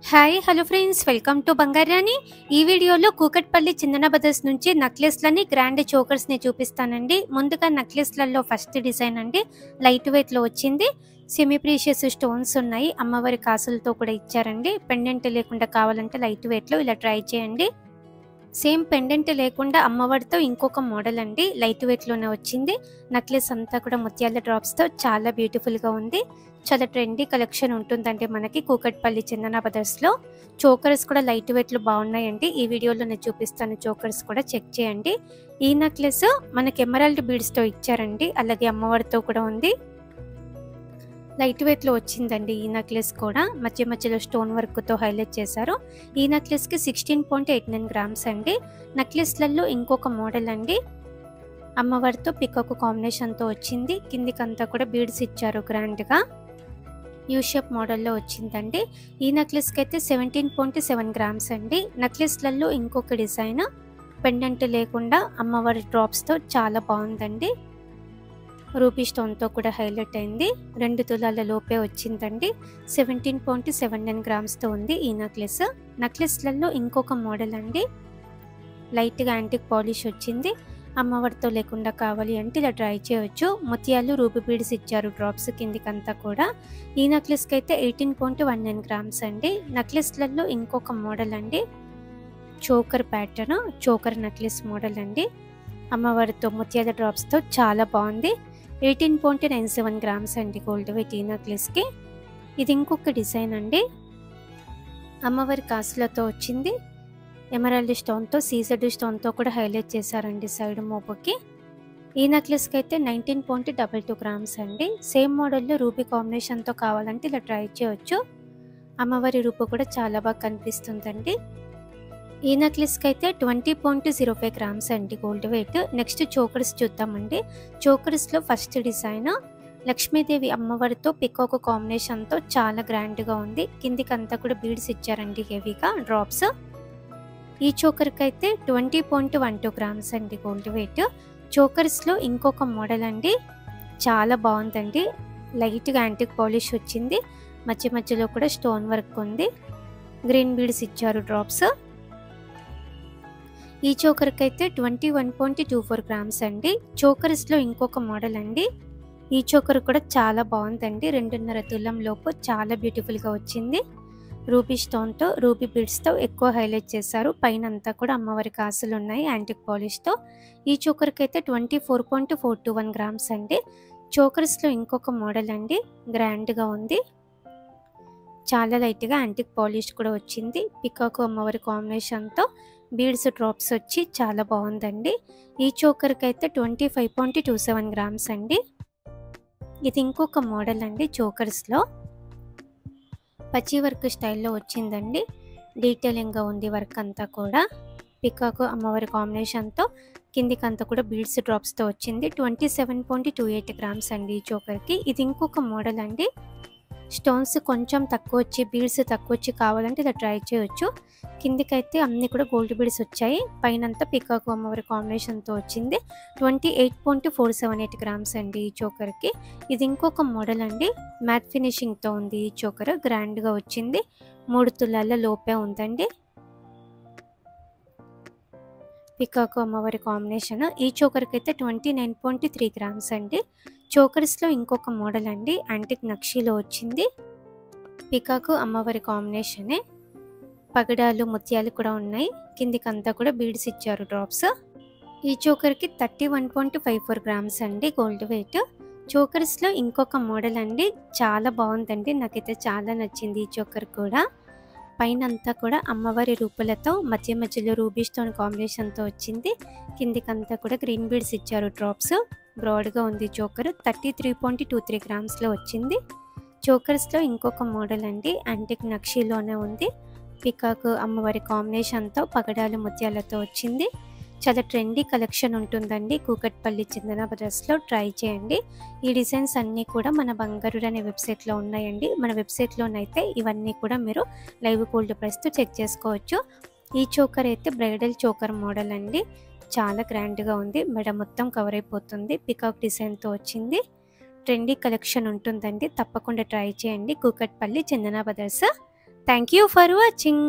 Hi hello friends, welcome to Bangarani. ఈ వీడియోలో Kukatpally Chandana brothers నుంచి నక్లెస్లని గ్రాండ్ చోకర్స్ని చూపిస్తానండి. ముందుగా నక్లెస్లలో ఫస్ట్ డిజైన్ అండి, లైట్ వెయిట్లో వచ్చింది. సెమీ ప్రీషియస్ స్టోన్స్ ఉన్నాయి, అమ్మవారి కాసులతో కూడా ఇచ్చారండి. పెండెంట్ లేకుండా కావాలంటే లైట్ వెయిట్లో ఇలా ట్రై చేయండి. సేమ్ పెండెంట్ లేకుండా అమ్మవారితో ఇంకొక మోడల్ అండి, లైట్ వెయిట్లోనే వచ్చింది. నక్లెస్ అంతా కూడా ముత్యాల డ్రాప్స్తో చాలా బ్యూటిఫుల్గా ఉంది. చాలా ట్రెండీ కలెక్షన్ ఉంటుందండి మనకి కూకట్పల్లి చందన బ్రదర్స్లో. చోకర్స్ కూడా లైట్ వెయిట్లో బాగున్నాయండి. ఈ వీడియోలో నేను చూపిస్తాను, చోకర్స్ కూడా చెక్ చేయండి. ఈ నెక్లెస్ మనకి ఎమరాల్డ్ బీడ్స్తో ఇచ్చారండి, అలాగే అమ్మవారితో కూడా ఉంది. లైట్ వెయిట్లో వచ్చిందండి ఈ నెక్లెస్ కూడా, మధ్య మధ్యలో స్టోన్ వర్క్తో హైలైట్ చేశారు. ఈ నెక్లెస్కి 16.89 గ్రామ్స్ అండి. నెక్లెస్లలో ఇంకొక మోడల్ అండి, అమ్మవారితో పికాక్ కాంబినేషన్తో వచ్చింది. కిందికంతా కూడా బీడ్స్ ఇచ్చారు గ్రాండ్గా, యూ షేప్ మోడల్లో వచ్చిందండి. ఈ నెక్లెస్కి అయితే 17.7 గ్రామ్స్ అండి. నెక్లెస్లలో ఇంకొక డిజైన్, పెండెంట్ లేకుండా అమ్మవారి డ్రాప్స్తో చాలా బాగుందండి. రూపీ స్టోన్తో కూడా హైలైట్ అయింది. 2 తులాల లోపే వచ్చిందండి. 17.79 గ్రామ్స్తో ఉంది ఈ నెక్లెస్. నెక్లెస్లలో ఇంకొక మోడల్ అండి, లైట్గా యాంటిక్ పాలిష్ వచ్చింది. అమ్మవారితో లేకుండా కావాలి అంటే ఇలా ట్రై చేయవచ్చు. ముత్యాలు రూబీ బీడ్స్ ఇచ్చారు డ్రాప్స్ కిందికంతా కూడా. ఈ నెక్లెస్కి అయితే 18.19 గ్రామ్స్ అండి. నెక్లెస్లలో ఇంకొక మోడల్ అండి, choker pattern, choker necklace model అండి. అమ్మవారితో ముత్యాల డ్రాప్స్తో చాలా బాగుంది. 18.97 గ్రామ్స్ అండి గోల్డ్ వెయిట్ ఈ నెక్లెస్కి. ఇది ఇంకొక డిజైన్ అండి, అమ్మవారి కాసులతో వచ్చింది. ఎమరాల్డ్ స్టోన్తో, సీజెడ్ స్టోన్తో కూడా హైలైట్ చేశారండి సైడ్ మోపుకి. ఈ నెక్లెస్కి అయితే 19.22 గ్రామ్స్ అండి. సేమ్ మోడల్లో రూబీ కాంబినేషన్తో కావాలంటే ఇలా ట్రై చేయవచ్చు. అమ్మవారి రూపు కూడా చాలా బాగా కనిపిస్తుందండి. ఈ నెక్లెస్కి అయితే 20.05 గ్రామ్స్ అండి గోల్డ్ వెయిట్. నెక్స్ట్ చోకర్స్ చూద్దామండి. చోకర్స్లో ఫస్ట్ డిజైన్ లక్ష్మీదేవి అమ్మవారితో పికాక్ కాంబినేషన్తో చాలా గ్రాండ్గా ఉంది. కిందికంతా కూడా బీడ్స్ ఇచ్చారండి హెవీగా డ్రాప్స్. ఈ చోకర్కి అయితే 20.12 గ్రామ్స్ అండి గోల్డ్ వెయిట్. చోకర్స్లో ఇంకొక మోడల్ అండి, చాలా బాగుందండి. లైట్గా యాంటిక్ పాలిష్ వచ్చింది, మధ్య మధ్యలో కూడా స్టోన్ వర్క్ ఉంది. గ్రీన్ బీడ్స్ ఇచ్చారు డ్రాప్స్. ఈ చోకర్కి అయితే 21.24 గ్రామ్స్ అండి. చోకర్స్లో ఇంకొక మోడల్ అండి, ఈ చోకర్ కూడా చాలా బాగుందండి. 2.5 తులం లోపు చాలా బ్యూటిఫుల్గా వచ్చింది. రూబీ స్టోన్తో, రూబీ బీడ్స్తో ఎక్కువ హైలైట్ చేశారు. పైన అంతా కూడా అమ్మవారి కాసులు ఉన్నాయి యాంటిక్ పాలిష్తో. ఈ చోకర్కి అయితే 24.421 గ్రామ్స్ అండి. చోకర్స్లో ఇంకొక మోడల్ అండి, గ్రాండ్గా ఉంది. చాలా లైట్గా యాంటిక్ పాలిష్ కూడా వచ్చింది. పికాక్ అమ్మవారి కాంబినేషన్తో బీడ్స్ డ్రాప్స్ వచ్చి చాలా బాగుందండి. ఈ చోకర్కి అయితే 25.27 గ్రామ్స్ అండి. ఇది ఇంకొక మోడల్ అండి, చోకర్స్లో పచ్చి వర్క్ స్టైల్లో వచ్చిందండి. డీటెయిలింగ్గా ఉంది వర్క్ అంతా కూడా. పికాక్ అమ్మవారి కాంబినేషన్తో కిందికంతా కూడా బీడ్స్ డ్రాప్స్తో వచ్చింది. 27.28 గ్రామ్స్ అండి ఈ చోకర్కి. ఇది ఇంకొక మోడల్ అండి, స్టోన్స్ కొంచెం తక్కువ వచ్చి, బీడ్స్ తక్కువ వచ్చి కావాలంటే ఇలా ట్రై చేయవచ్చు. కిందికైతే అన్నీ కూడా గోల్డ్ బీడ్స్ వచ్చాయి. పైనంతా పికాక్ అమ్మవారి కాంబినేషన్తో వచ్చింది. 28.478 గ్రామ్స్ అండి ఈ చోకర్కి. ఇది ఇంకొక మోడల్ అండి, మ్యాట్ ఫినిషింగ్తో ఉంది ఈ చోకర్, గ్రాండ్గా వచ్చింది. 3 తులాల లోపే ఉందండి. పికాక్ అమ్మవారి కాంబినేషన్. ఈ చోకర్కి అయితే 29.3 గ్రామ్స్ అండి. చోకర్స్లో ఇంకొక మోడల్ అండి, యాంటిక్ నక్షీలో వచ్చింది. పికాక్ అమ్మవారి కాంబినేషనే, పగడాలు ముత్యాలు కూడా ఉన్నాయి. కిందికంతా కూడా బీడ్స్ ఇచ్చారు డ్రాప్స్. ఈ చోకర్కి 31.54 గ్రామ్స్ అండి గోల్డ్ వెయిట్. చోకర్స్లో ఇంకొక మోడల్ అండి, చాలా బాగుందండి. నాకైతే చాలా నచ్చింది ఈ చోకర్ కూడా. పైన అంతా కూడా అమ్మవారి రూపులతో, మధ్య మధ్యలో రూబీ స్టోన్ కాంబినేషన్తో వచ్చింది. కిందికంతా కూడా గ్రీన్ బీడ్స్ ఇచ్చారు డ్రాప్స్. బ్రాడ్గా ఉంది చోకర్. 33.23 గ్రామ్స్లో వచ్చింది. చోకర్స్లో ఇంకొక మోడల్ అండి, యాంటిక్ నక్షీలోనే ఉంది. పికాక్ అమ్మవారి కాంబినేషన్తో పగడాలు ముత్యాలతో వచ్చింది. చాలా ట్రెండీ కలెక్షన్ ఉంటుందండి కూకట్పల్లి చందన బ్రదర్స్లో, ట్రై చేయండి. ఈ డిజైన్స్ అన్నీ కూడా మన బంగారు అనే వెబ్సైట్లో ఉన్నాయండి. మన వెబ్సైట్లోనైతే ఇవన్నీ కూడా మీరు లైవ్ గోల్డ్ ప్రైస్తో చెక్ చేసుకోవచ్చు. ఈ చోకర్ అయితే బ్రైడల్ చోకర్ మోడల్ అండి, చాలా గ్రాండ్గా ఉంది. మెడ మొత్తం కవర్ అయిపోతుంది, పికాక్ డిజైన్తో వచ్చింది. ట్రెండీ కలెక్షన్ ఉంటుందండి, తప్పకుండా ట్రై చేయండి Kukatpally Chandana brothers. Thank you for watching.